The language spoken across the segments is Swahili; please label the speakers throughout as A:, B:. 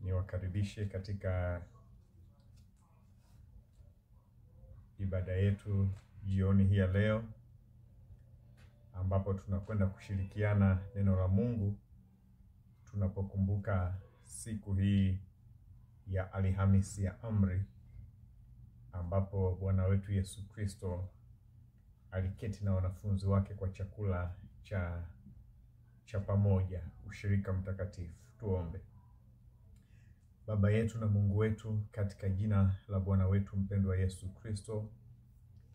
A: Niwakaribishe katika ibada yetu jioni hii ya leo, ambapo tunakwenda kushirikiana neno la Mungu tunapokumbuka siku hii ya Alhamisi ya Amri, ambapo Bwana wetu Yesu Kristo aliketi na wanafunzi wake kwa chakula cha pamoja, ushirika mtakatifu. Tuombe. Baba yetu na Mungu wetu, katika jina la Bwana wetu mpendwa Yesu Kristo,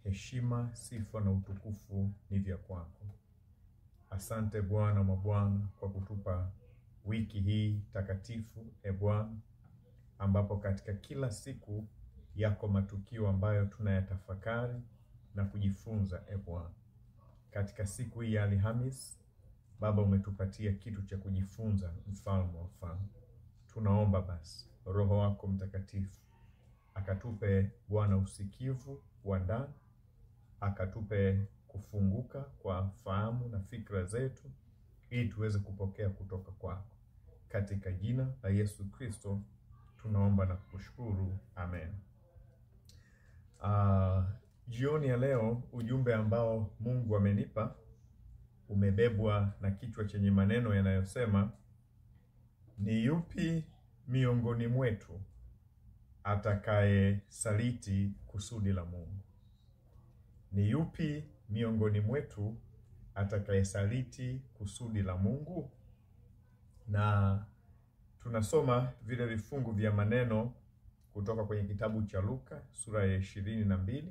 A: heshima, sifa na utukufu ni vya kwako. Asante Bwana wa Bwana kwa kutupa wiki hii takatifu, Bwana, ambapo katika kila siku yako matukio ambayo tunayatafakari na kujifunza. Bwana, katika siku hii ya Alhamisi, Baba, umetupatia kitu cha kujifunza, mfalme wa wafalme. Tunaomba basi Roho wako Mtakatifu akatupe Bwana usikivu wa ndani, akatupe kufunguka kwa fahamu na fikra zetu, ili tuweze kupokea kutoka kwako. Katika jina la Yesu Kristo tunaomba na kukushukuru. Amen. Jioni ya leo ujumbe ambao Mungu amenipa umebebwa na kichwa chenye maneno yanayosema, ni yupi miongoni mwetu atakaye saliti kusudi la Mungu? Ni yupi miongoni mwetu atakaye saliti kusudi la Mungu? Na tunasoma vile vifungu vya maneno kutoka kwenye kitabu cha Luka sura ya 22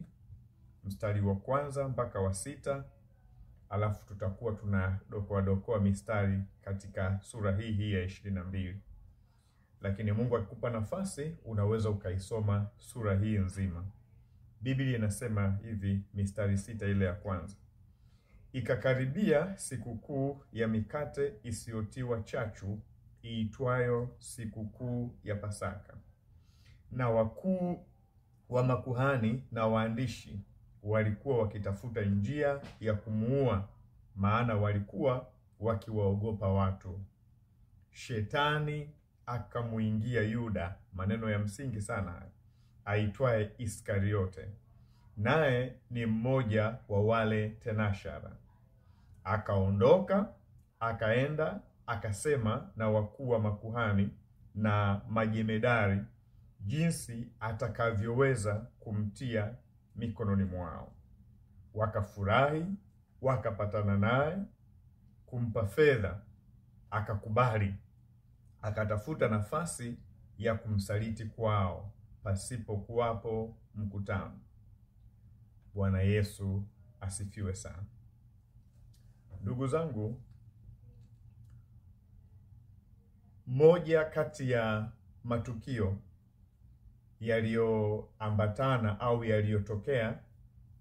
A: mstari wa 1 mpaka wa 6. Alafu tutakuwa tunadokoa mistari katika sura hii ya 22. Lakini Mungu akikupa nafasi unaweza ukaisoma sura hii nzima. Biblia inasema hivi, mistari 6 ile ya kwanza. Ikakaribia sikukuu ya mikate isiyotiwa chachu iitwayo sikukuu ya Pasaka. Na wakuu wa makuhani na waandishi walikuwa wakitafuta njia ya kumuua, maana walikuwa wakiwaogopa watu. Shetani akamuingia Yuda, maneno ya msingi sana, aitwaye Iskariote, naye ni mmoja wa wale tenashara. Akaondoka, akaenda, akasema na wakuu wa makuhani na majemedari jinsi atakavyoweza kumtia mikononi mwao. Wakafurahi, wakapatana naye kumpa fedha, akakubali. Akatafuta nafasi ya kumsaliti kwao pasipo kuwapo mkutano. Bwana Yesu asifiwe sana. Ndugu zangu, moja kati ya matukio yaliyoambatana au yaliyotokea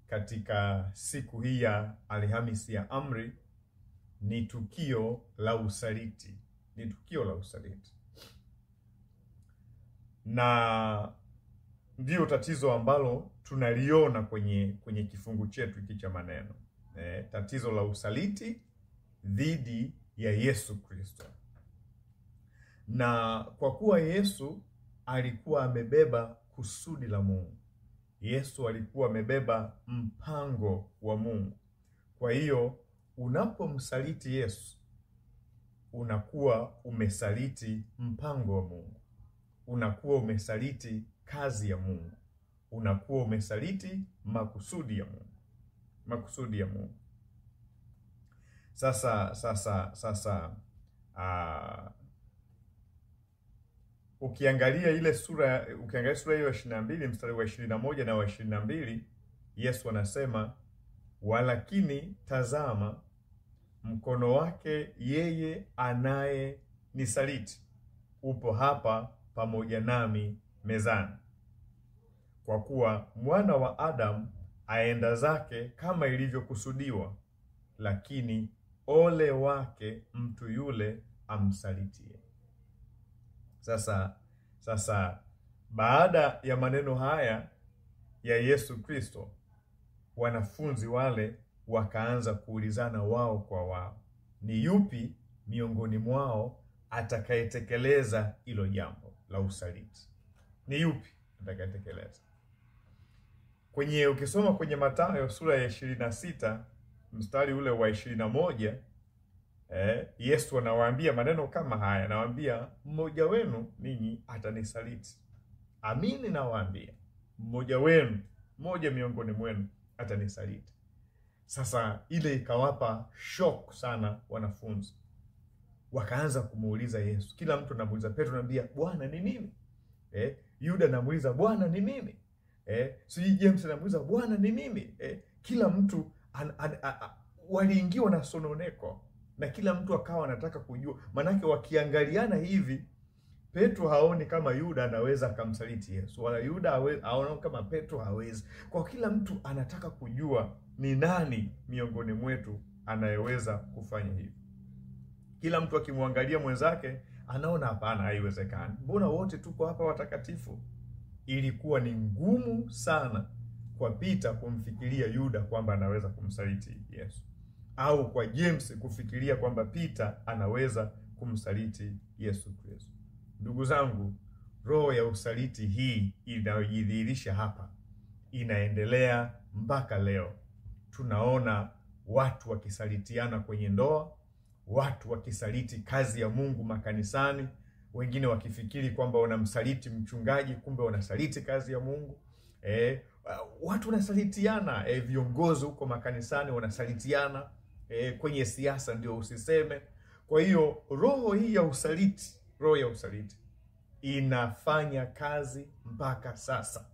A: katika siku hii ya Alhamisi ya Amri ni tukio la usaliti. Na ndio tatizo ambalo tunaliona kwenye kifungu chetu hiki cha maneno. Tatizo la usaliti dhidi ya Yesu Kristo. Na kwa kuwa Yesu alikuwa amebeba kusudi la Mungu, Yesu alikuwa amebeba mpango wa Mungu. Kwa hiyo unapomsaliti Yesu, unakuwa umesaliti mpango wa Mungu, unakuwa umesaliti kazi ya Mungu, unakuwa umesaliti makusudi ya Mungu. Sasa ukiangalia sura hiyo 22 mstari wa 21 na wa 22, Yesu anasema, walakini tazama, mkono wake yeye anaye nisaliti upo hapa pamoja nami mezani. Kwa kuwa mwana wa Adamu aenda zake kama ilivyokusudiwa, lakini ole wake mtu yule amsalitie. Sasa baada ya maneno haya ya Yesu Kristo, wanafunzi wale wakaanza kuulizana wao kwa wao, ni yupi miongoni mwao atakayetekeleza hilo jambo la usaliti. Ni yupi atakayetekeleza? Ukisoma kwenye Mathayo sura ya 26 mstari ule wa 21, Yesu anawaambia maneno kama haya, anawaambia mmoja wenu ninyi atanisaliti. Amini nawaambia, mmoja miongoni mwenu atanisaliti. Sasa ile ikawapa shock sana wanafunzi. Wakaanza kumuuliza Yesu. Kila mtu anamuuliza. Petro anamwambia, Bwana ni mimi? Yuda anamuuliza, Bwana ni mimi? James anamuuliza, Bwana ni mimi? Kila mtu waliingiwa na sononeko, na kila mtu akawa anataka kujua. Manake wakiangaliana hivi, Petro haoni kama Yuda anaweza akamsaliti Yesu, wala Yuda haoni kama Petro hawezi. Kwa kila mtu anataka kujua ni nani miongoni mwetu anayeweza kufanya hivi. Kila mtu akimwangalia mwenzake anaona hapana, haiwezekani. Mbona wote tuko hapa watakatifu? Ilikuwa ni ngumu sana kwa Peter kumfikiria Yuda kwamba anaweza kumsaliti Yesu, au kwa James kufikiria kwamba Peter anaweza kumsaliti Yesu Kristo. Ndugu zangu, roho ya usaliti hii inayojidhihirisha hapa inaendelea mpaka leo. Tunaona watu wakisalitiana kwenye ndoa, watu wakisaliti kazi ya Mungu makanisani, wengine wakifikiri kwamba wanamsaliti mchungaji, kumbe wanasaliti kazi ya Mungu. Watu wanasalitiana, viongozi huko makanisani wanasalitiana, kwenye siasa ndio usiseme. Kwa hiyo roho hii ya usaliti, inafanya kazi mpaka sasa.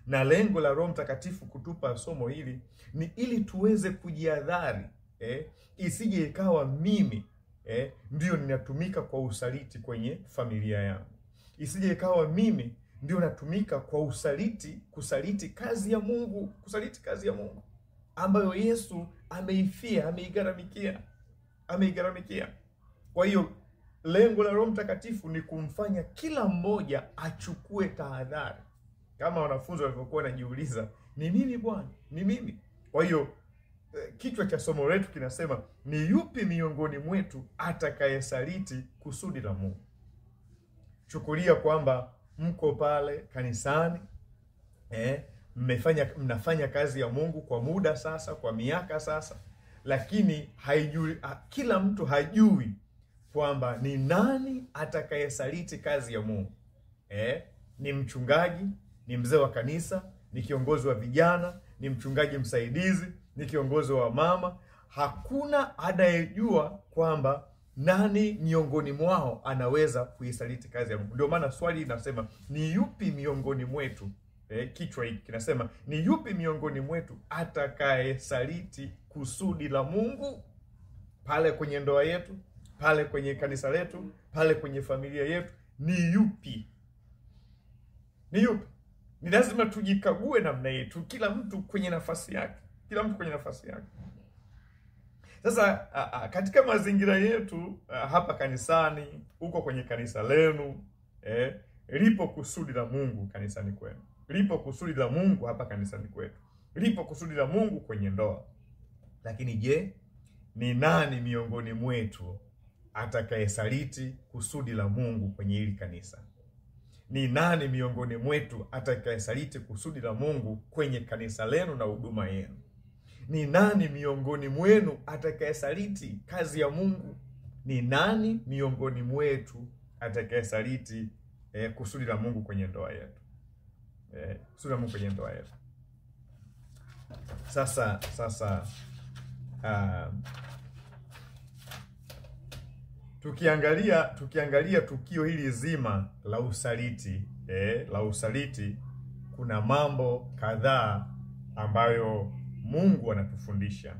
A: Na lengo la Roho Mtakatifu kutupa somo hili ni ili tuweze kujihadhari, isije ikawa mimi ndio ninatumika kwa usaliti kwenye familia yangu. Isije ikawa mimi ndio natumika kwa usaliti, kusaliti kazi ya Mungu, ambayo Yesu ameifia, ameigaramikia. Kwa hiyo lengo la Roho Mtakatifu ni kumfanya kila mmoja achukue tahadhari, kama wanafunzi walivyokuwa wanajiuliza, ni mimi Bwana? Ni mimi? Kwa hiyo kichwa cha somo letu kinasema, ni yupi miongoni mwetu atakayesaliti kusudi la Mungu? Chukulia kwamba mko pale kanisani, mnafanya kazi ya Mungu kwa muda sasa, kwa miaka sasa, lakini kila mtu hajui kwamba ni nani atakayesaliti kazi ya Mungu. Ni mchungaji, ni mzee wa kanisa, ni kiongozi wa vijana, ni mchungaji msaidizi, ni kiongozi wa mama. Hakuna anayejua kwamba nani miongoni mwao anaweza kuisaliti kazi ya Mungu. Ndio maana swali linasema, ni yupi miongoni mwetu? Kichwa hiki kinasema, ni yupi miongoni mwetu atakayesaliti kusudi la Mungu? Pale kwenye ndoa yetu, pale kwenye kanisa letu, pale kwenye familia yetu, ni yupi? Ni lazima tujikague namna yetu, kila mtu kwenye nafasi yake. Sasa katika mazingira yetu, hapa kanisani, huko kwenye kanisa lenu, lipo kusudi la Mungu kanisani kwenu. Lipo kusudi la Mungu hapa kanisani kwetu. Lipo kusudi la Mungu kwenye ndoa. Lakini je, ni nani miongoni mwetu atakayesaliti kusudi la Mungu kwenye hili kanisa? Ni nani miongoni mwetu atakayesaliti kusudi la Mungu kwenye kanisa lenu na huduma yenu? Ni nani miongoni mwenu atakayesaliti kazi ya Mungu? Ni nani miongoni mwetu atakayesaliti kusudi la Mungu kwenye ndoa yetu? Kusudi la Mungu kwenye ndoa yetu. Sasa tukiangalia tukio hili zima la usaliti, kuna mambo kadhaa ambayo Mungu anatufundisha.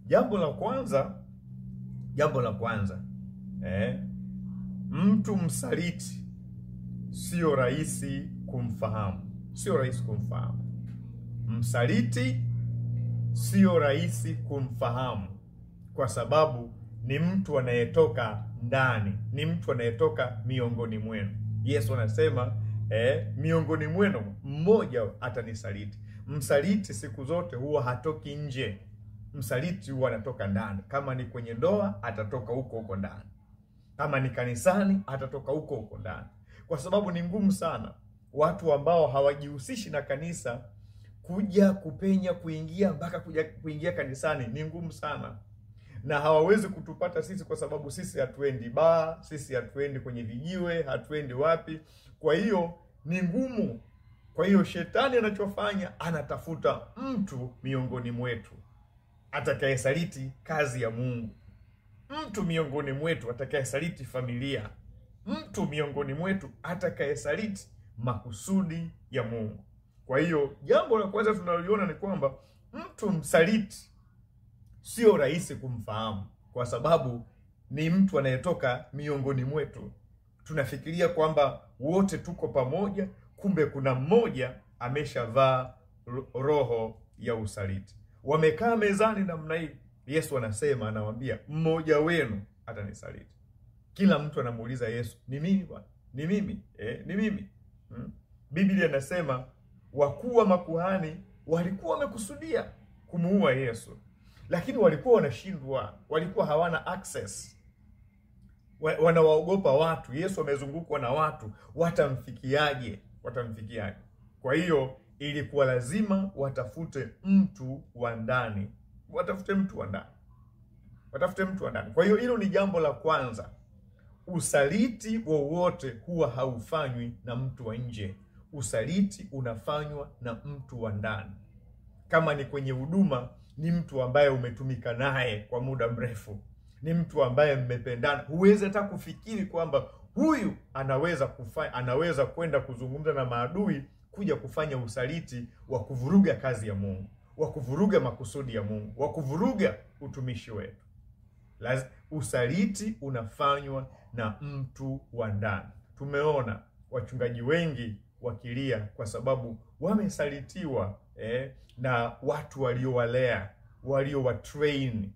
A: Jambo la kwanza, mtu msaliti sio rahisi kumfahamu. Msaliti sio rahisi kumfahamu, kwa sababu ni mtu anayetoka ndani, ni mtu anayetoka miongoni mwenu. Yesu anasema miongoni mwenu mmoja atanisaliti. Msaliti siku zote huwa hatoki nje. Msaliti huwa anatoka ndani. Kama ni kwenye ndoa, atatoka huko ndani. Kama ni kanisani, atatoka huko ndani. kwa sababu ni ngumu sana watu ambao hawajihusishi na kanisa kuja kupenya kuingia mpaka kuingia kanisani. Ni ngumu sana, na hawawezi kutupata sisi kwa sababu sisi hatuendi baa, sisi hatuendi kwenye vijiwe, hatuendi wapi. Kwa hiyo ni ngumu. Kwa hiyo shetani anachofanya, anatafuta mtu miongoni mwetu atakayesaliti kazi ya Mungu, mtu miongoni mwetu atakayesaliti familia, mtu miongoni mwetu atakayesaliti makusudi ya Mungu. Kwa hiyo jambo la kwanza tunaliona ni kwamba mtu msaliti sio rahisi kumfahamu, kwa sababu ni mtu anayetoka miongoni mwetu. Tunafikiria kwamba wote tuko pamoja, kumbe kuna mmoja ameshavaa roho ya usaliti. Wamekaa mezani namna hii, Yesu anasema, anawaambia mmoja wenu atanisaliti. Kila mtu anamuuliza Yesu, ni mimi Bwana? Ni mimi? Ni mimi. Biblia inasema wakuu wa makuhani walikuwa wamekusudia kumuua Yesu, lakini walikuwa wanashindwa, walikuwa hawana access. Wanawaogopa watu. Yesu amezungukwa na watu, watamfikiaje? Kwa hiyo ilikuwa lazima watafute mtu wa ndani, watafute mtu wa ndani. Kwa hiyo hilo ni jambo la kwanza. Usaliti wowote huwa haufanywi na mtu wa nje. Usaliti unafanywa na mtu wa ndani. Kama ni kwenye huduma, ni mtu ambaye umetumika naye kwa muda mrefu, ni mtu ambaye mmependana. Huwezi hata kufikiri kwamba huyu anaweza kwenda kuzungumza na maadui, kuja kufanya usaliti wa kuvuruga kazi ya Mungu, wa kuvuruga makusudi ya Mungu, wa kuvuruga utumishi wetu. Usaliti unafanywa na mtu wa ndani. Tumeona wachungaji wengi wakilia kwa sababu wamesalitiwa na watu waliowalea, waliowatrain,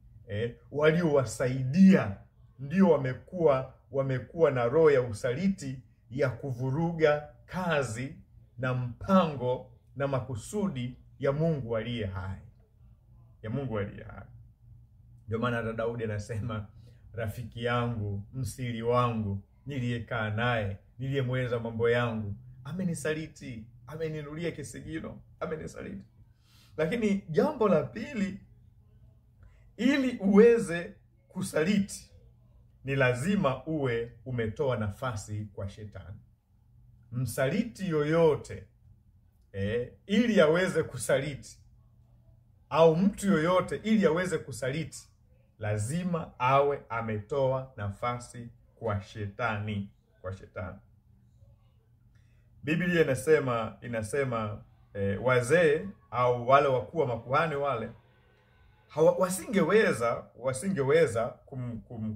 A: waliowasaidia. Ndio wamekuwa na roho ya usaliti ya kuvuruga kazi na mpango na makusudi ya Mungu aliye hai, Ndio maana Daudi anasema, rafiki yangu, msiri wangu, niliyekaa naye, niliyemweza mambo yangu, amenisaliti, ameninulia kisigino, amenisaliti. Lakini jambo la pili, ili uweze kusaliti, ni lazima uwe umetoa nafasi kwa shetani. Msaliti yoyote ili aweze kusaliti, au mtu yoyote ili aweze kusaliti, lazima awe ametoa nafasi kwa shetani, Biblia inasema wazee au wale wakuu wa makuhani wale wasingeweza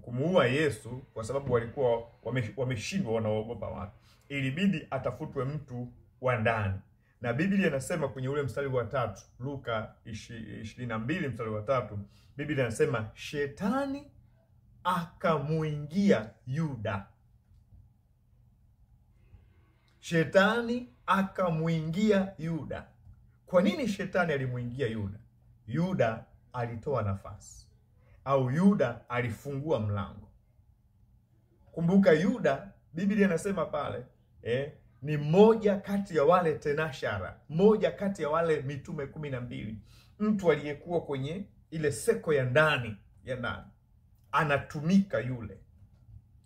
A: kumuua Yesu kwa sababu walikuwa wameshindwa, wanaogopa watu. Ilibidi atafutwe mtu wa ndani. Na Biblia inasema kwenye ule mstari wa 3, Luka 22 mstari wa 3, Biblia inasema shetani akamuingia Yuda. Shetani akamuingia Yuda. Kwa nini shetani alimuingia Yuda? Yuda alitoa nafasi, au Yuda alifungua mlango. Kumbuka Yuda, Biblia inasema pale ni moja kati ya wale tenashara, moja kati ya wale mitume 12, mtu aliyekuwa kwenye ile seko ya ndani anatumika yule.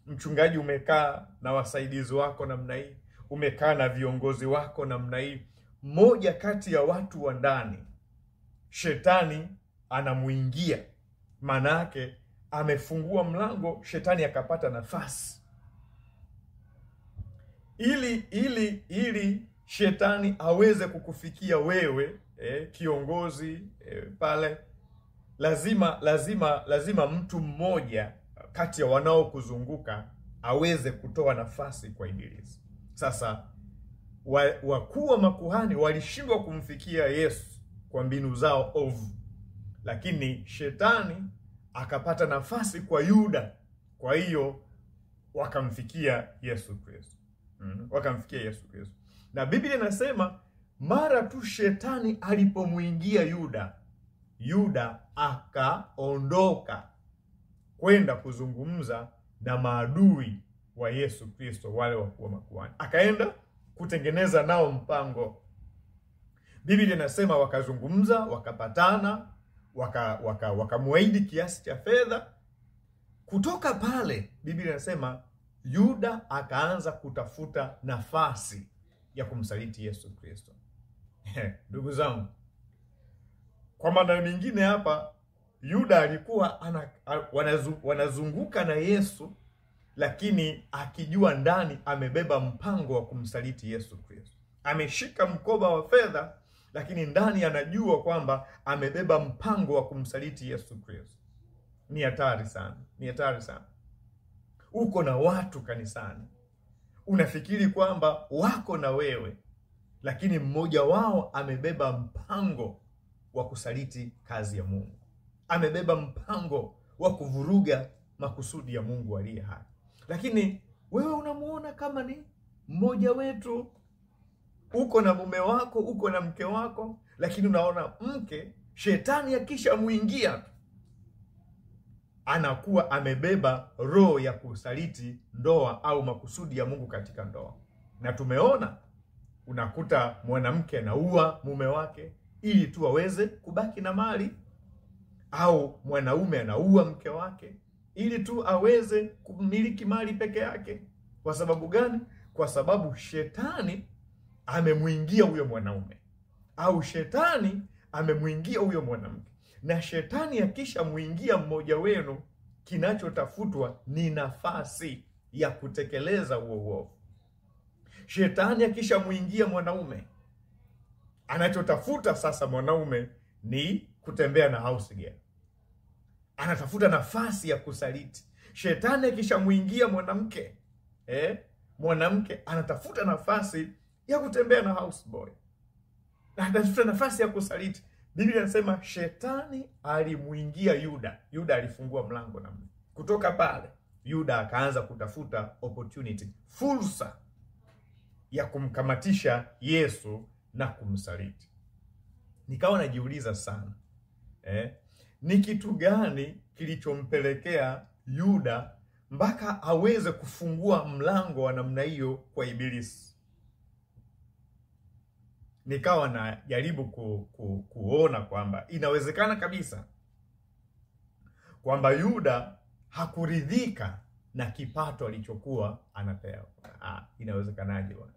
A: Mchungaji, umekaa na wasaidizi wako namna hii, umekaa na viongozi wako namna hii, moja kati ya watu wa ndani shetani anamuingia. Maana yake amefungua mlango, shetani akapata nafasi. Ili shetani aweze kukufikia wewe kiongozi pale, lazima mtu mmoja kati ya wanaokuzunguka aweze kutoa nafasi kwa Ibilisi. Sasa wakuu wa makuhani walishindwa kumfikia Yesu kwa mbinu zao ovu, lakini shetani akapata nafasi kwa Yuda. Kwa hiyo wakamfikia Yesu Kristo. Na Biblia inasema mara tu shetani alipomuingia Yuda akaondoka kwenda kuzungumza na maadui wa Yesu Kristo, wale wakuu wa makuhani. Akaenda kutengeneza nao mpango. Biblia inasema wakazungumza, wakapatana, wakamwahidi kiasi cha fedha. Kutoka pale Biblia inasema Yuda akaanza kutafuta nafasi ya kumsaliti Yesu Kristo. Ndugu zangu, kwa maana nyingine hapa Yuda alikuwa wanazunguka na Yesu, lakini akijua ndani amebeba mpango wa kumsaliti Yesu Kristo. Ameshika mkoba wa fedha, lakini ndani anajua kwamba amebeba mpango wa kumsaliti Yesu Kristo. Ni hatari sana, ni hatari sana. Uko na watu kanisani, unafikiri kwamba wako na wewe, lakini mmoja wao amebeba mpango wa kusaliti kazi ya Mungu. Amebeba mpango wa kuvuruga makusudi ya Mungu aliye hai. Lakini wewe unamuona kama ni mmoja wetu. Uko na mume wako, uko na mke wako, lakini unaona mke, shetani akishamuingia anakuwa amebeba roho ya kusaliti ndoa au makusudi ya Mungu katika ndoa. Na tumeona unakuta mwanamke anaua mume wake ili tu aweze kubaki na mali, au mwanaume anaua mke wake ili tu aweze kumiliki mali peke yake. Kwa sababu gani? Kwa sababu shetani amemuingia huyo mwanaume, au shetani amemuingia huyo mwanamke. Na shetani akisha muingia mmoja wenu, kinachotafutwa ni nafasi ya kutekeleza huo uovu. Shetani akisha muingia mwanaume, anachotafuta sasa mwanaume ni kutembea na house girl. Anatafuta nafasi ya kusaliti. Shetani akisha muingia mwanamke, mwanamke anatafuta nafasi ya kutembea na house boy. Anatafuta nafasi ya kusaliti. Biblia inasema shetani alimuingia Yuda. Yuda alifungua mlango na mlango. Kutoka pale Yuda akaanza kutafuta opportunity, fursa ya kumkamatisha Yesu na kumsaliti. Nikawa najiuliza sana, ni kitu gani kilichompelekea Yuda mpaka aweze kufungua mlango wa namna hiyo kwa Ibilisi? Nikawa na jaribu kuona kwamba inawezekana kabisa kwamba Yuda hakuridhika na kipato alichokuwa anapewa. Inawezekanaje bwana?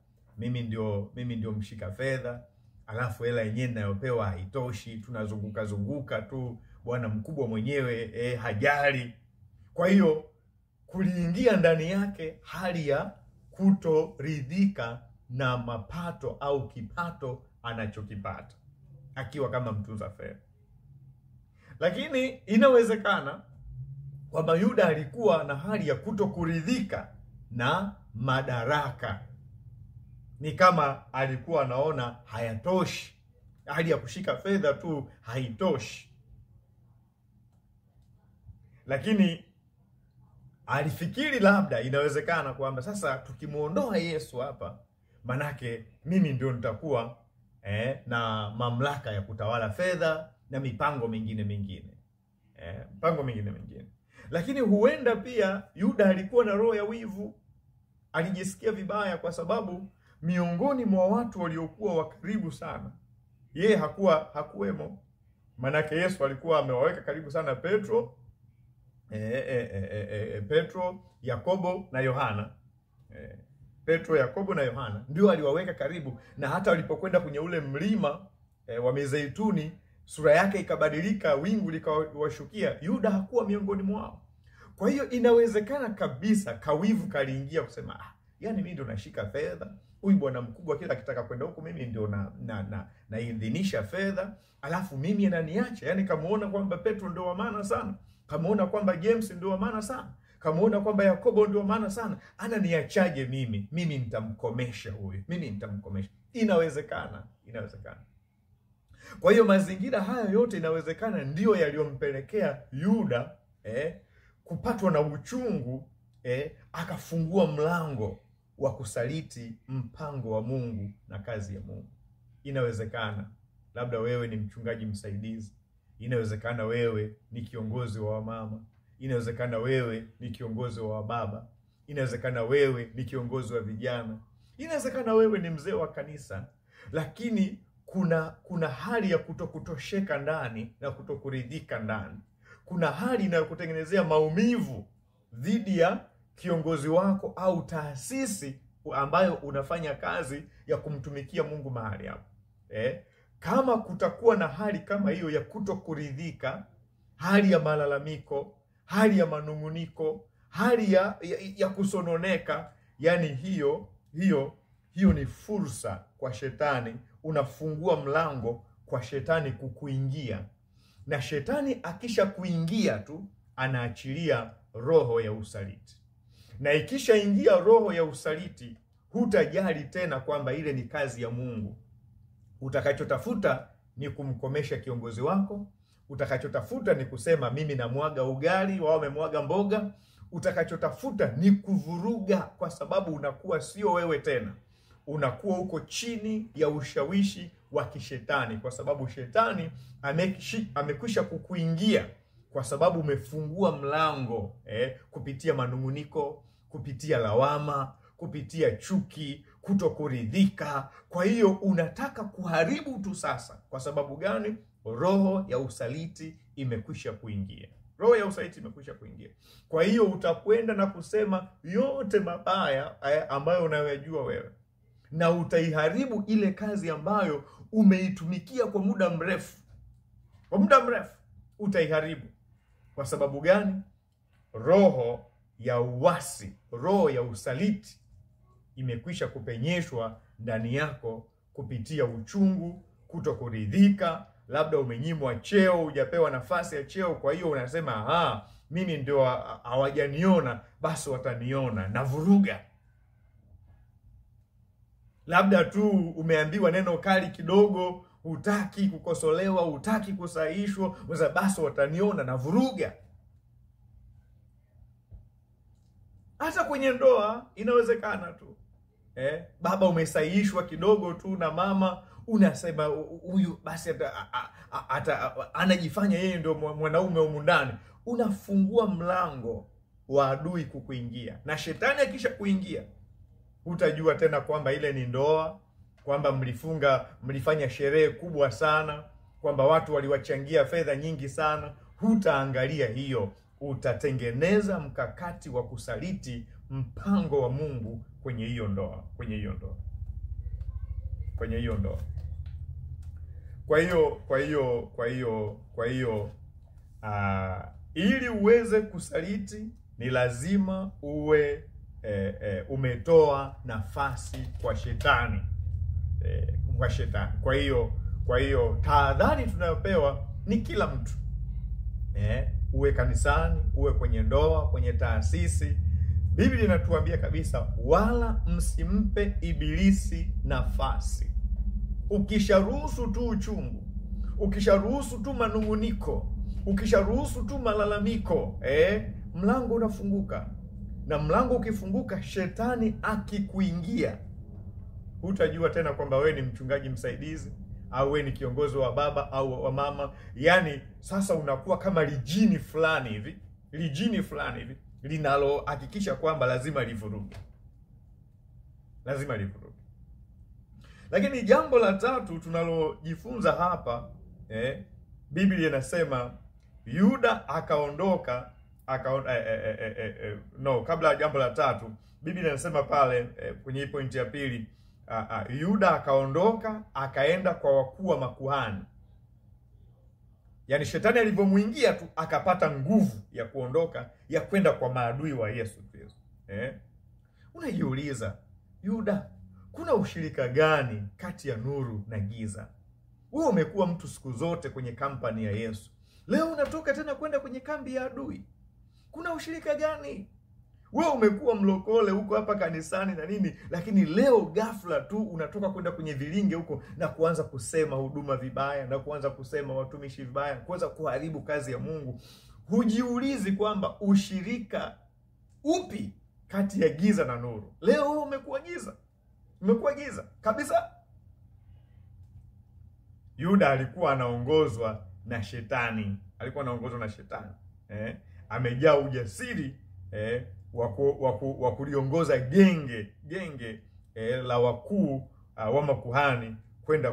A: Mimi ndio mshika fedha, alafu hela yenyewe ninayopewa haitoshi, tunazunguka tu, bwana mkubwa mwenyewe hajali. Kwa hiyo kuliingia ndani yake hali ya kutoridhika na mapato au kipato anachokipata akiwa kama mtunza fedha. Lakini inawezekana kwamba Yuda alikuwa na hali ya kutokuridhika na madaraka. Ni kama alikuwa anaona hayatoshi, hali ya kushika fedha tu haitoshi. Lakini alifikiri labda inawezekana kwamba sasa tukimuondoa Yesu hapa, manake mimi ndio nitakuwa na mamlaka ya kutawala fedha na mipango mingine. Mpango mingine. Lakini huenda pia Yuda alikuwa na roho ya wivu. Alijisikia vibaya kwa sababu miongoni mwa watu waliokuwa wa karibu sana, yeye hakuwemo. Manake Yesu alikuwa amewaweka karibu sana Petro, Yakobo na Yohana. Petro, Yakobo na Yohana ndio aliwaweka karibu, na hata walipokwenda kwenye ule mlima wa Mizeituni, sura yake ikabadilika, wingu likawashukia. Yuda hakuwa miongoni mwao. Kwa hiyo inawezekana kabisa kawivu kaliingia kusema, yani mimi ndio nashika fedha, huyu bwana mkubwa kila akitaka kwenda huko mimi ndio naidhinisha fedha, alafu mimi ananiacha. Yani kamuona kwamba Petro ndio wa maana sana, kamuona kwamba James ndio wa maana sana, kamuona kwamba Yakobo ndio wa maana sana, ananiachaje mimi nitamkomesha huyu, mimi nitamkomesha. Inawezekana. Kwa hiyo mazingira haya yote inawezekana ndio yaliyompelekea Yuda kupatwa na uchungu, akafungua mlango wa kusaliti mpango wa Mungu na kazi ya Mungu. Inawezekana labda wewe ni mchungaji msaidizi, inawezekana wewe ni kiongozi wa wamama, inawezekana wewe ni kiongozi wa baba, inawezekana wewe ni kiongozi wa vijana, inawezekana wewe ni mzee wa kanisa, lakini kuna hali ya kutokutosheka ndani na kutokuridhika ndani. Kuna hali inayokutengenezea maumivu dhidi ya kiongozi wako au taasisi ambayo unafanya kazi ya kumtumikia Mungu mahali hapo. Kama kutakuwa na hali kama hiyo ya kutokuridhika, hali ya malalamiko, hali ya manunguniko, hali ya kusononeka, yani hiyo ni fursa kwa shetani. Unafungua mlango kwa shetani kukuingia, na shetani akisha kuingia tu anaachilia roho ya usaliti, na ikisha ingia roho ya usaliti, hutajali tena kwamba ile ni kazi ya Mungu. Utakachotafuta ni kumkomesha kiongozi wako, utakachotafuta ni kusema mimi namwaga ugali, wao wamemwaga mboga. Utakachotafuta ni kuvuruga, kwa sababu unakuwa sio wewe tena, unakuwa uko chini ya ushawishi wa kishetani, kwa sababu shetani amekwisha kukuingia, kwa sababu umefungua mlango kupitia manunguniko, kupitia lawama, kupitia chuki, kutokuridhika. Kwa hiyo unataka kuharibu tu sasa. Kwa sababu gani? Roho ya usaliti imekwisha kuingia. Roho ya usaliti imekwisha kuingia. Kwa hiyo utakwenda na kusema yote mabaya ambayo unayojua wewe, na utaiharibu ile kazi ambayo umeitumikia kwa muda mrefu. Kwa muda mrefu utaiharibu. Kwa sababu gani? Roho ya uasi, roho ya usaliti imekwisha kupenyeshwa ndani yako kupitia uchungu, kutokuridhika. Labda umenyimwa cheo, hujapewa nafasi ya cheo, kwa hiyo unasema mimi ndio hawajaniona, basi wataniona, na vuruga. Labda tu umeambiwa neno kali kidogo, hutaki kukosolewa, hutaki kusahihishwa, basi wataniona, na vuruga. Hata kwenye ndoa inawezekana tu. Baba umesahihishwa kidogo tu na mama, unasema huyu basi anajifanya yeye ndio mwanaume humu ndani. Unafungua mlango wa adui kukuingia, na shetani akisha kuingia, hutajua tena kwamba ile ni ndoa, kwamba mlifanya sherehe kubwa sana, kwamba watu waliwachangia fedha nyingi sana. Hutaangalia hiyo, utatengeneza mkakati wa kusaliti mpango wa Mungu kwenye hiyo ndoa, kwenye hiyo ndoa. Kwa hiyo ili uweze kusaliti ni lazima uwe umetoa nafasi kwa shetani, Kwa hiyo tahadhari tunayopewa ni kila mtu, uwe kanisani, uwe kwenye ndoa, kwenye taasisi. Biblia inatuambia kabisa, wala msimpe ibilisi nafasi. Ukisharuhusu tu uchungu, ukisharuhusu tu manunguniko, ukisharuhusu tu malalamiko, mlango unafunguka. Na mlango ukifunguka, shetani akikuingia, hutajua tena kwamba wewe ni mchungaji msaidizi, au wewe ni kiongozi wa baba au wa mama. Yani sasa unakuwa kama lijini fulani hivi linalohakikisha kwamba lazima livuruge. Lakini jambo la tatu tunalojifunza hapa, Biblia inasema Yuda akaondoka, kabla ya jambo la tatu, Biblia inasema pale kwenye pointi ya pili, Yuda akaondoka akaenda kwa wakuu wa makuhani. Yaani shetani alivyomuingia tu akapata nguvu ya kuondoka, ya kwenda kwa maadui wa Yesu Kristo. Unajiuliza, Yuda, kuna ushirika gani kati ya nuru na giza? Wewe umekuwa mtu siku zote kwenye kampani ya Yesu, leo unatoka tena kwenda kwenye kambi ya adui. Kuna ushirika gani? Wewe umekuwa mlokole huko hapa kanisani na nini, lakini leo ghafla tu unatoka kwenda kwenye vilinge huko na kuanza kusema huduma vibaya, na kuanza kusema watumishi vibaya, kuanza kuharibu kazi ya Mungu. Hujiulizi kwamba ushirika upi kati ya giza na nuru? Leo wewe umekuwa giza kabisa. Yuda alikuwa anaongozwa na shetani, amejaa ujasiri, wa kuliongoza genge la wakuu wa makuhani kwenda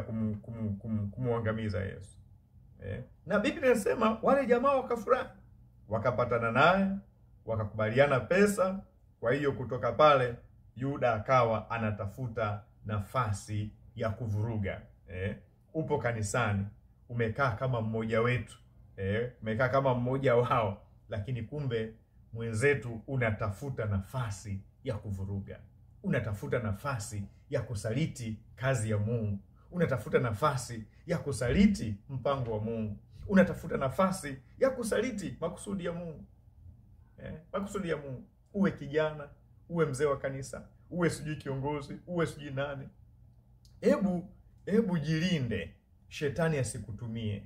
A: kumuangamiza Yesu. Na Biblia inasema wale jamaa wakafurahi, wakapatana naye, wakakubaliana pesa. Kwa hiyo kutoka pale Yuda akawa anatafuta nafasi ya kuvuruga. Upo kanisani, umekaa kama mmoja wetu, umekaa kama mmoja wao, lakini kumbe mwenzetu unatafuta nafasi ya kuvuruga. Unatafuta nafasi ya kusaliti kazi ya Mungu. Unatafuta nafasi ya kusaliti mpango wa Mungu. Unatafuta nafasi ya kusaliti makusudi ya Mungu. Makusudi ya Mungu. Uwe kijana, uwe mzee wa kanisa, uwe sijui kiongozi, uwe sijui nani. Hebu jilinde shetani asikutumie.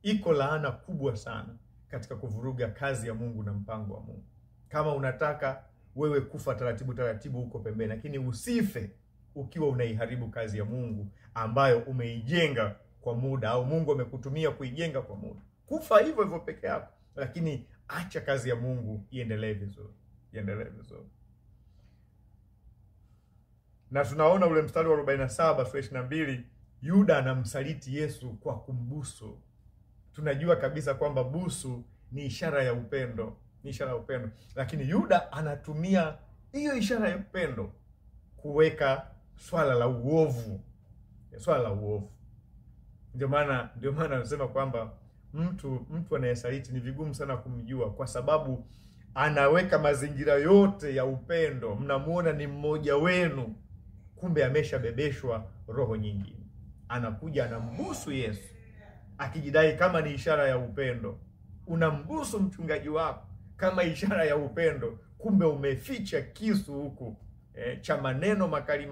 A: Iko laana kubwa sana katika kuvuruga kazi ya Mungu na mpango wa Mungu. Kama unataka wewe kufa taratibu huko pembeni, lakini usife ukiwa unaiharibu kazi ya Mungu ambayo umeijenga kwa muda, au Mungu amekutumia kuijenga kwa muda. Kufa hivyo peke yako, lakini acha kazi ya Mungu iendelee vizuri. Na tunaona ule mstari wa 47 sura 22, Yuda anamsaliti Yesu kwa kumbusu. Tunajua kabisa kwamba busu ni ishara ya upendo, lakini Yuda anatumia hiyo ishara ya upendo kuweka swala la uovu. Ndio maana anasema kwamba mtu anayesaliti ni vigumu sana kumjua, kwa sababu anaweka mazingira yote ya upendo. Mnamuona ni mmoja wenu, kumbe ameshabebeshwa roho nyingine. Anakuja anambusu Yesu akijidai kama ni ishara ya upendo. Unambusu mchungaji wako kama ishara ya upendo, kumbe umeficha kisu huku cha maneno makali.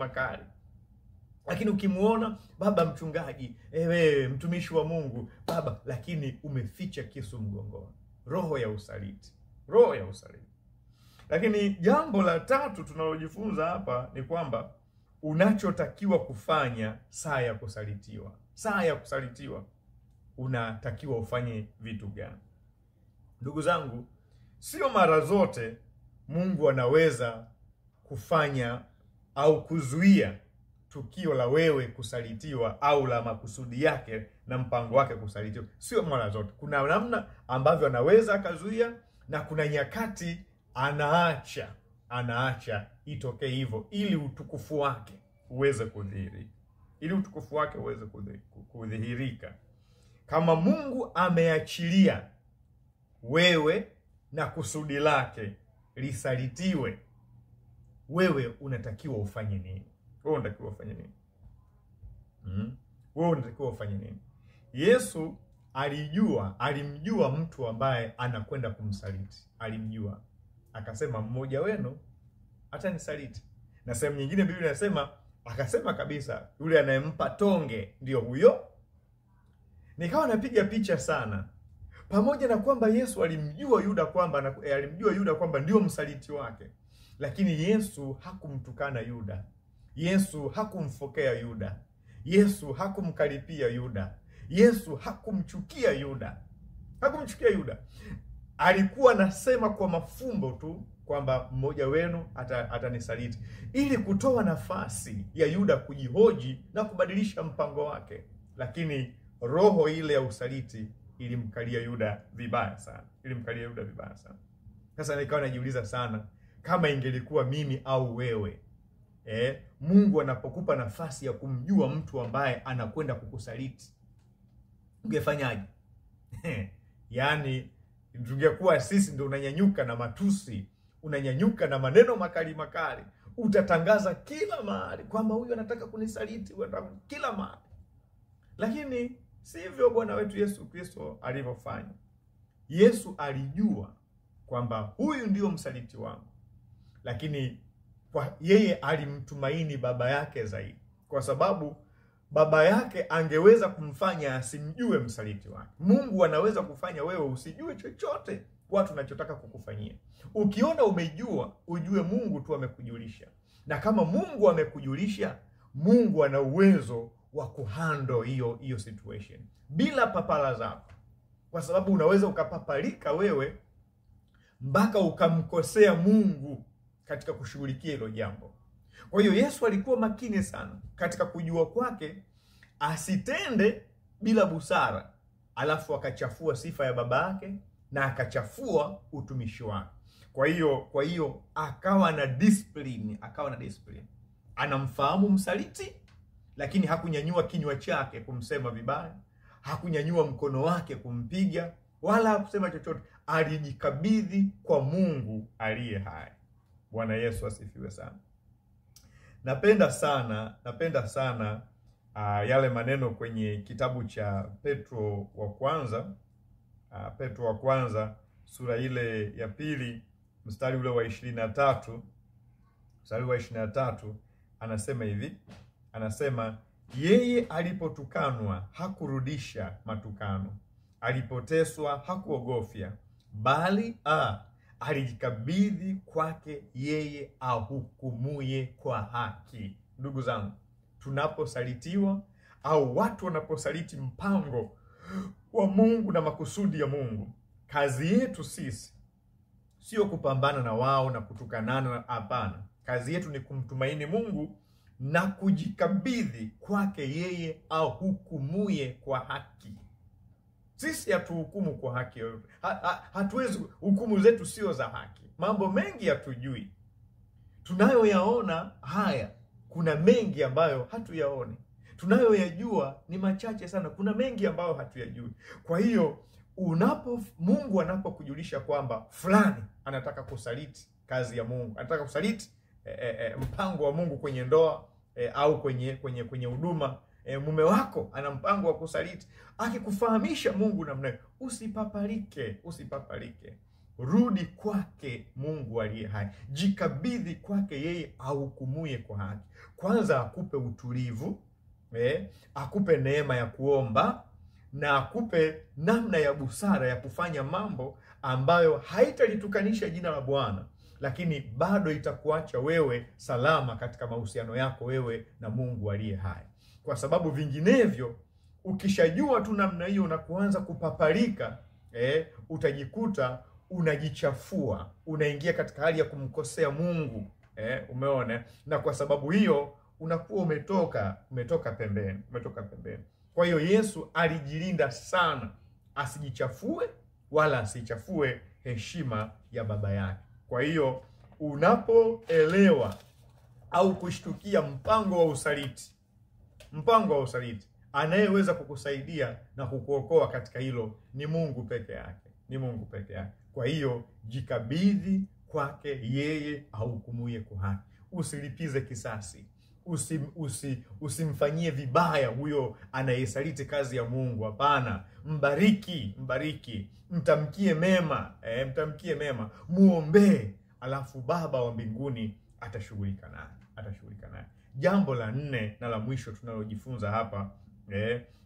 A: Lakini ukimuona baba mchungaji, mtumishi wa Mungu, baba, lakini umeficha kisu mgongoni. Roho ya usaliti. Lakini jambo la tatu tunalojifunza hapa ni kwamba unachotakiwa kufanya saa ya kusalitiwa, unatakiwa ufanye vitu gani? Ndugu zangu, sio mara zote Mungu anaweza kufanya au kuzuia tukio la wewe kusalitiwa au la makusudi yake na mpango wake kusalitiwa. Sio mara zote. Kuna namna ambavyo anaweza akazuia, na kuna nyakati anaacha itokee hivyo ili utukufu wake uweze kudhihirika. Kama Mungu ameachilia wewe na kusudi lake lisalitiwe, wewe unatakiwa ufanye nini? Yesu alimjua mtu ambaye anakwenda kumsaliti. Alimjua. Akasema mmoja wenu atanisaliti. Na sehemu nyingine Biblia inasema, akasema kabisa yule anayempa tonge ndio huyo. Nikawa napiga picha sana. Pamoja na kwamba Yesu alimjua Yuda kwamba ndio msaliti wake, lakini Yesu hakumtukana Yuda. Yesu hakumfokea Yuda. Yesu hakumkaripia Yuda. Yesu hakumchukia Yuda. Alikuwa anasema kwa mafumbo tu kwamba mmoja wenu atanisaliti, ili kutoa nafasi ya Yuda kujihoji na kubadilisha mpango wake. Lakini roho ile ya usaliti ilimkalia Yuda vibaya sana. Sasa nikawa najiuliza sana, kama ingelikuwa mimi au wewe, Mungu anapokupa nafasi ya kumjua mtu ambaye anakwenda kukusaliti, ungefanyaje? Yaani tungekuwa sisi ndio unanyanyuka na matusi, unanyanyuka na maneno makali, utatangaza kila mahali kwamba huyu anataka kunisaliti, kila mahali. Lakini sivyo Bwana wetu Yesu Kristo alivyofanya. Yesu alijua kwamba huyu ndio msaliti wangu, lakini kwa yeye alimtumaini baba yake zaidi, kwa sababu baba yake angeweza kumfanya asimjue msaliti wake. Mungu anaweza kufanya wewe usijue chochote watu nachotaka kukufanyia. Ukiona umejua, ujue Mungu tu amekujulisha. Na kama Mungu amekujulisha, Mungu ana uwezo wa kuhandle hiyo situation bila papala zako. Kwa sababu unaweza ukapapalika wewe mpaka ukamkosea Mungu katika kushughulikia hilo jambo. Kwa hiyo Yesu alikuwa makini sana katika kujua kwake asitende bila busara, alafu akachafua sifa ya baba yake na akachafua utumishi wake. Kwa hiyo akawa na discipline, Anamfahamu msaliti, lakini hakunyanyua kinywa chake kumsema vibaya, hakunyanyua mkono wake kumpiga, wala hakusema chochote. Alijikabidhi kwa Mungu aliye hai. Bwana Yesu asifiwe sana. Napenda sana yale maneno kwenye kitabu cha Petro wa kwanza sura ile ya 2 mstari ule wa 23. Mstari wa 23 anasema hivi, anasema yeye alipotukanwa hakurudisha matukano, alipoteswa hakuogofya, bali alijikabidhi kwake yeye ahukumuye kwa haki. Ndugu zangu, tunaposalitiwa au watu wanaposaliti mpango wa Mungu na makusudi ya Mungu, kazi yetu sisi sio kupambana na wao na kutukanana, hapana. Kazi yetu ni kumtumaini Mungu na kujikabidhi kwake yeye ahukumuye kwa haki. Sisi hatuhukumu kwa haki yoyote. Hatuwezi, hukumu zetu sio za haki. Mambo mengi hatujui. Tunayoyaona haya, kuna mengi ambayo hatuyaoni. Tunayoyajua ni machache sana, kuna mengi ambayo hatuyajui. Kwa hiyo Mungu anapokujulisha kwamba fulani anataka kusaliti kazi ya Mungu, anataka kusaliti mpango wa Mungu kwenye ndoa au kwenye huduma, mume wako ana mpango wa kusaliti, akikufahamisha Mungu namna hiyo, usipapalike. Rudi kwake Mungu aliye hai. Jikabidhi kwake yeye ahukumuye kwa haki. Kwanza akupe utulivu, akupe neema ya kuomba, na akupe namna ya busara ya kufanya mambo ambayo haitalitukanisha jina la Bwana, lakini bado itakuacha wewe salama katika mahusiano yako wewe na Mungu aliye hai. Kwa sababu vinginevyo, ukishajua tu namna hiyo na kuanza kupapalika, utajikuta unajichafua, unaingia katika hali ya kumkosea Mungu, umeona? Na kwa sababu hiyo unakuwa umetoka pembeni. Kwa hiyo Yesu alijilinda sana asijichafue wala asichafue heshima ya baba yake. Kwa hiyo unapoelewa au kushtukia mpango wa usaliti, anayeweza kukusaidia na kukuokoa katika hilo ni Mungu peke yake. Kwa hiyo jikabidhi kwake yeye ahukumuye kwa haki. Usilipize kisasi. Usimfanyie vibaya huyo anayesaliti kazi ya Mungu. Hapana, mbariki, mtamkie mema, muombe, alafu Baba wa mbinguni atashughulika naye. Jambo la 4 na la mwisho tunalojifunza hapa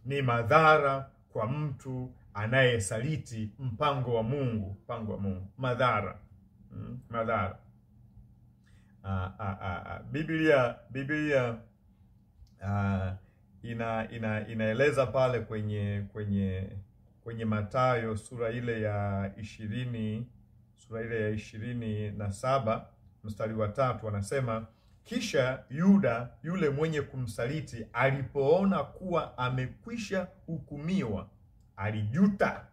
A: ni madhara kwa mtu anayesaliti mpango wa Mungu. Madhara. Biblia inaeleza pale kwenye Mathayo sura ile ya 27 mstari wa 3, anasema kisha Yuda yule mwenye kumsaliti alipoona kuwa amekwisha hukumiwa, alijuta,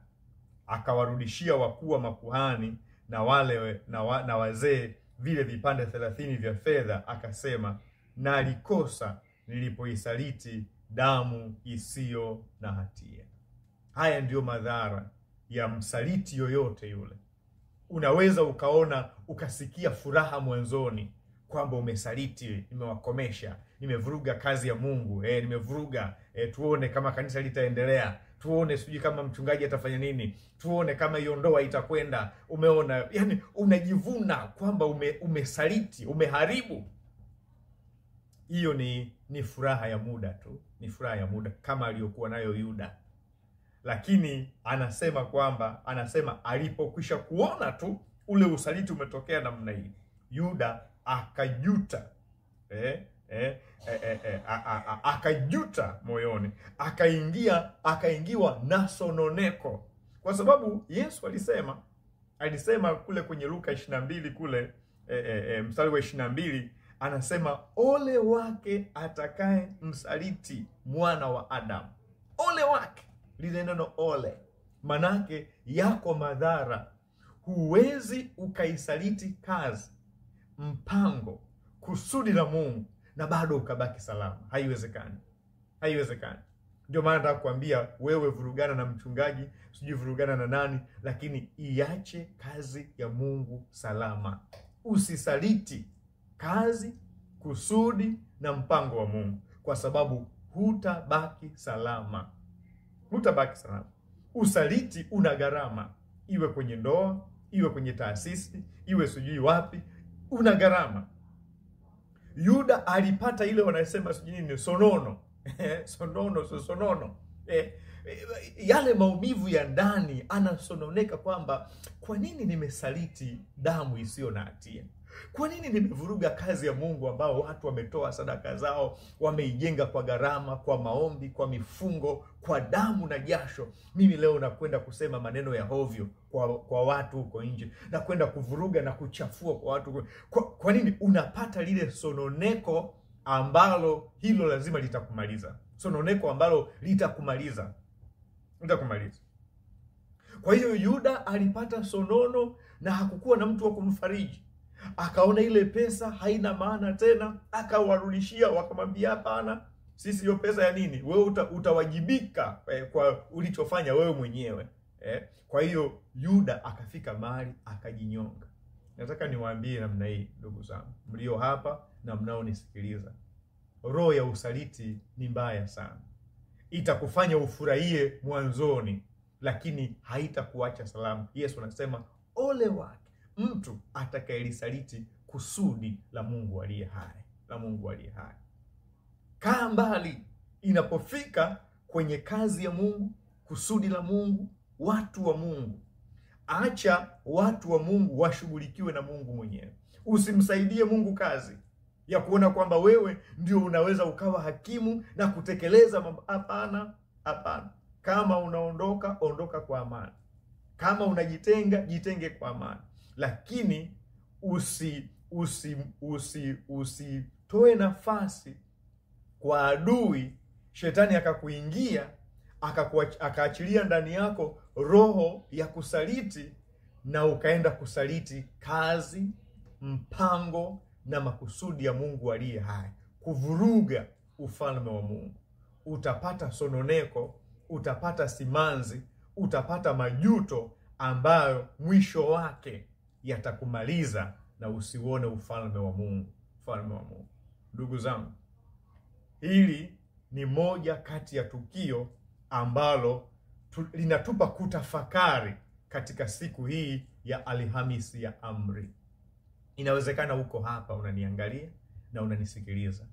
A: akawarudishia wakuu wa makuhani na wazee vile vipande 30 vya fedha, akasema, nalikosa nilipoisaliti damu isiyo na hatia. Haya ndiyo madhara ya msaliti yoyote yule. Unaweza ukasikia furaha mwanzoni kwamba umesaliti, nimewakomesha, nimevuruga kazi ya Mungu, nimevuruga, tuone kama kanisa litaendelea, tuone sijui kama mchungaji atafanya nini, tuone kama hiyo ndoa itakwenda. Umeona, yani unajivuna kwamba umesaliti, umeharibu. Hiyo ni furaha ya muda tu, kama aliyokuwa nayo Yuda. Lakini anasema alipokwisha kuona tu ule usaliti umetokea namna hii, Yuda akajuta, akajuta moyoni, akaingiwa na sononeko, kwa sababu Yesu alisema Alisema kule kwenye Luka 22 kule mstari wa 22, anasema ole wake atakaye msaliti mwana wa Adamu. Ole wake, lile neno ole manake yako madhara. Huwezi ukaisaliti kazi, mpango, kusudi la Mungu na bado ukabaki salama. Haiwezekani. Haiwezekani. Ndio maana nataka kuambia wewe, vurugana na mchungaji, sijui vurugana na nani, lakini iache kazi ya Mungu salama. Usisaliti kazi, kusudi na mpango wa Mungu, kwa sababu hutabaki salama. Hutabaki salama. Usaliti una gharama, iwe kwenye ndoa, iwe kwenye taasisi, iwe sijui wapi, una gharama. Yuda alipata ile wanasema sijui nini, sonono. sonono. Yale maumivu ya ndani, anasononeka kwamba kwa nini nimesaliti damu isiyo na hatia? Kwa nini nimevuruga kazi ya Mungu ambao watu wametoa sadaka zao, wameijenga kwa gharama, kwa maombi, kwa kwa damu na jasho? Mimi leo nakwenda kusema maneno ya hovyo kwa watu huko nje, na kwenda kuvuruga na kuchafua kwa watu. Kwa nini? Unapata lile sononeko ambalo hilo lazima litakumaliza. Sononeko ambalo litakumaliza. Kwa hiyo Yuda alipata sonono na hakukuwa na mtu wa kumfariji. Akaona ile pesa haina maana tena, akawarudishia, wakamwambia hapana, sisi hiyo pesa ya nini? Wewe utawajibika kwa ulichofanya wewe mwenyewe. Kwa hiyo Yuda akafika mahali akajinyonga. Nataka niwaambie namna hii, ndugu zangu mlio hapa na mnaonisikiliza, roho ya usaliti ni mbaya sana. Itakufanya ufurahie mwanzoni, lakini haitakuacha salama. Yesu anasema ole wake mtu atakayelisaliti kusudi la Mungu aliye hai. Kaa mbali inapofika kwenye kazi ya Mungu, kusudi la Mungu, watu wa Mungu. Acha watu wa Mungu washughulikiwe na Mungu mwenyewe. Usimsaidie Mungu kazi ya kuona kwamba wewe ndio unaweza ukawa hakimu na kutekeleza mambo. Hapana. Kama unaondoka, ondoka kwa amani. Kama unajitenga, jitenge kwa amani. Lakini usitoe nafasi kwa adui, shetani akakuingia, akaachilia ndani yako roho ya kusaliti, na ukaenda kusaliti kazi, mpango na makusudi ya Mungu aliye hai, kuvuruga ufalme wa Mungu. Utapata sononeko, utapata simanzi, utapata majuto ambayo mwisho wake yatakumaliza na usione ufalme wa Mungu. Ndugu zangu, hili ni moja kati ya tukio ambalo linatupa kutafakari katika siku hii ya Alhamisi ya Amri. Inawezekana uko hapa unaniangalia na unanisikiliza,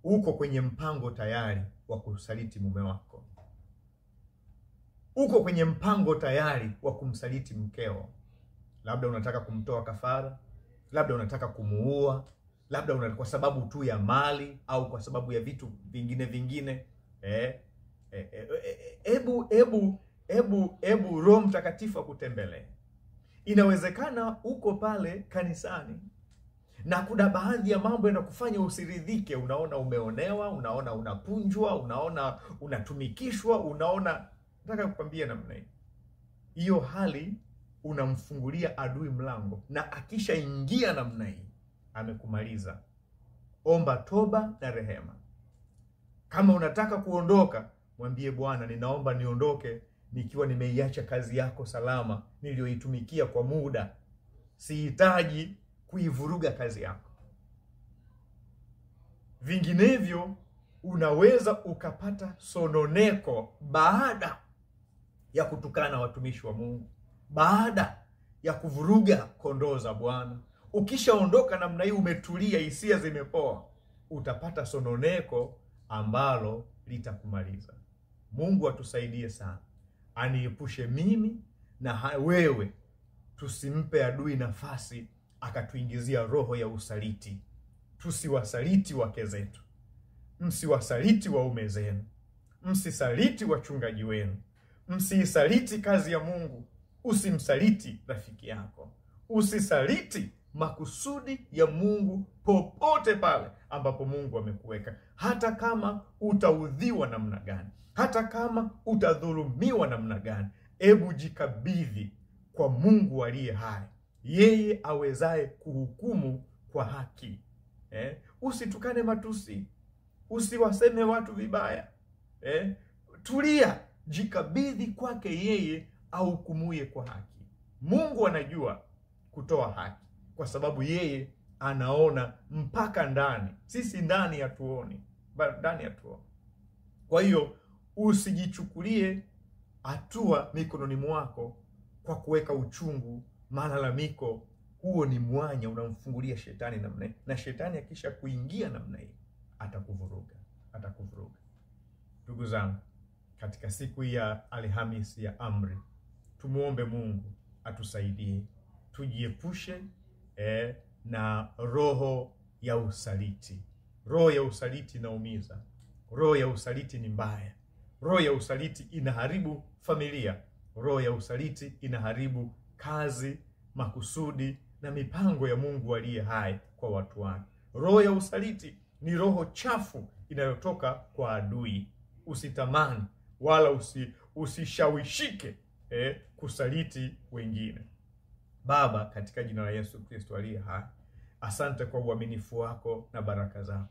A: uko kwenye mpango tayari wa kusaliti mume wako. Uko kwenye mpango tayari wa kumsaliti mkeo. Labda unataka kumtoa kafara, labda unataka kumuua, labda kwa sababu tu ya mali au kwa sababu ya vitu vingine. Ebu Roho Mtakatifu akutembelee. Inawezekana uko pale kanisani na kuna baadhi ya mambo yanakufanya usiridhike. Unaona umeonewa, unaona unapunjwa, unaona unatumikishwa, nataka kukwambia namna hii, hiyo hali unamfungulia adui mlango, na akishaingia namna hii amekumaliza. Omba toba na rehema. Kama unataka kuondoka, mwambie Bwana, ninaomba niondoke nikiwa nimeiacha kazi yako salama niliyoitumikia kwa muda. Sihitaji kuivuruga kazi yako. Vinginevyo unaweza ukapata sononeko baada ya kutukana watumishi wa Mungu, baada ya kuvuruga kondoo za Bwana. Ukishaondoka namna hii, umetulia, hisia zimepoa, utapata sononeko ambalo litakumaliza. Mungu atusaidie sana. Aniepushe mimi na wewe, tusimpe adui nafasi akatuingizia roho ya usaliti. Tusiwasaliti wake zetu, msiwasaliti waume zenu, msisaliti wachungaji wenu, msiisaliti kazi ya Mungu. Usimsaliti rafiki yako. Usisaliti makusudi ya Mungu popote pale ambapo Mungu amekuweka. Hata kama utaudhiwa namna gani, hata kama utadhulumiwa namna gani, hebu jikabidhi kwa Mungu aliye hai, yeye awezaye kuhukumu kwa haki. Usitukane matusi, usiwaseme watu vibaya. Tulia, jikabidhi kwake yeye ahukumuye kwa haki. Mungu anajua kutoa haki kwa sababu yeye anaona mpaka ndani. Sisi ndani hatuoni, ndani hatuoni. Kwa hiyo usijichukulie hatua mikononi mwako kwa kuweka uchungu, malalamiko. Huo ni mwanya unamfungulia shetani namna hii, na shetani akisha kuingia namna hii atakuvuruga. Ndugu zangu, katika siku ya Alhamisi ya Amri, tumuombe Mungu atusaidie tujiepushe na roho ya usaliti. Roho ya usaliti inaumiza. Roho ya usaliti ni mbaya. Roho ya usaliti inaharibu familia. Roho ya usaliti inaharibu kazi, makusudi na mipango ya Mungu aliye hai kwa watu wake. Roho ya usaliti ni roho chafu inayotoka kwa adui. Usitamani wala usishawishike kusaliti wengine. Baba, katika jina la Yesu Kristo aliye hai, asante kwa uaminifu wako na baraka zako.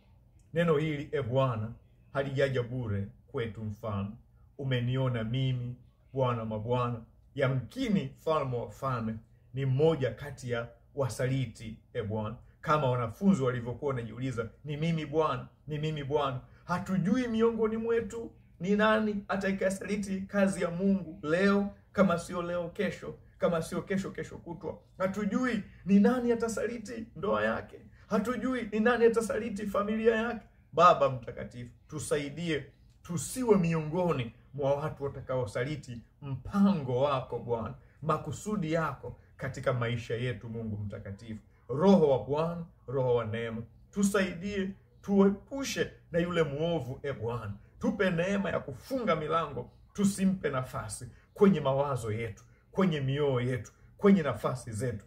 A: Neno hili Bwana halijaja bure kwetu. Mfalme, umeniona mimi, Bwana mabwana, yamkini Mfalme wa falme ni mmoja kati ya wasaliti. Bwana, kama wanafunzi walivyokuwa wanajiuliza, ni mimi Bwana, ni mimi Bwana. Hatujui miongoni mwetu ni nani atakayesaliti kazi ya Mungu leo, kama sio leo kesho, kama sio kesho kesho kutwa. Hatujui ni nani atasaliti ndoa yake. Hatujui ni nani atasaliti familia yake. Baba mtakatifu, tusaidie tusiwe miongoni mwa watu watakaosaliti mpango wako Bwana, makusudi yako katika maisha yetu. Mungu mtakatifu, Roho wa Bwana, Roho wa neema, tusaidie tuepushe na yule muovu. Bwana, tupe neema ya kufunga milango, tusimpe nafasi kwenye mawazo yetu, kwenye mioyo yetu, kwenye nafasi zetu,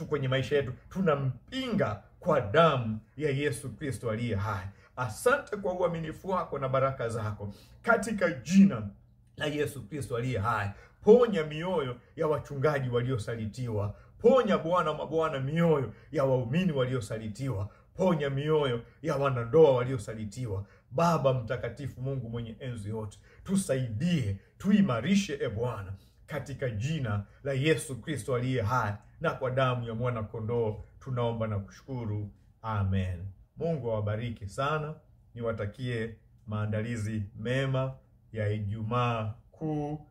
A: kwenye maisha yetu. Tunampinga kwa damu ya Yesu Kristo aliye hai. Asante kwa uaminifu wako na baraka zako, katika jina la Yesu Kristo aliye hai. Ponya mioyo ya wachungaji waliosalitiwa. Ponya Bwana mabwana mioyo ya waumini waliosalitiwa. Ponya mioyo ya wanandoa waliosalitiwa. Baba mtakatifu, Mungu mwenye enzi yote, tusaidie, tuimarishe Bwana, katika jina la Yesu Kristo aliye hai, na kwa damu ya mwana kondoo tunaomba na kushukuru. Amen. Mungu awabariki sana. Niwatakie maandalizi mema ya Ijumaa Kuu